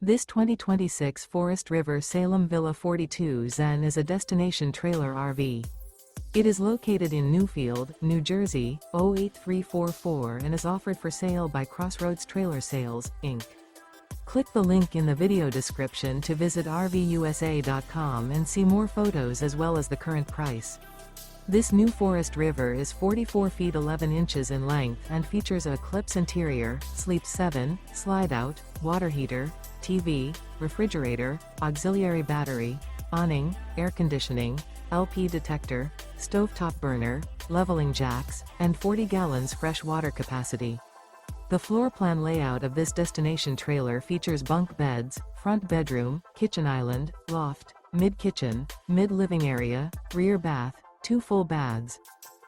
This 2026 Forest River Salem Villa 42 Zen is a destination trailer RV. It is located in Newfield, New Jersey, 08344 and is offered for sale by Crossroads Trailer Sales, Inc. Click the link in the video description to visit RVUSA.com and see more photos as well as the current price. This new Forest River is 44 feet 11 inches in length and features a Eclipse interior, sleeps 7, slide-out, water heater, TV, refrigerator, auxiliary battery, awning, air conditioning, LP detector, stovetop burner, leveling jacks, and 40 gallons fresh water capacity. The floor plan layout of this destination trailer features bunk beds, front bedroom, kitchen island, loft, mid-kitchen, mid-living area, rear bath, 2 full baths.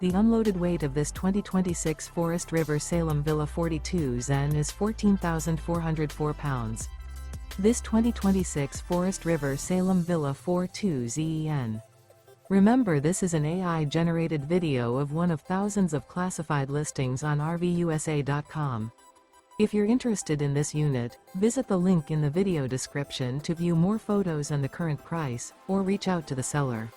The unloaded weight of this 2026 Forest River Salem Villa 42 Zen is 14,404 pounds. This 2026 Forest River Salem Villa 42 Zen. Remember, this is an AI-generated video of one of thousands of classified listings on RVUSA.com. If you're interested in this unit, visit the link in the video description to view more photos and the current price, or reach out to the seller.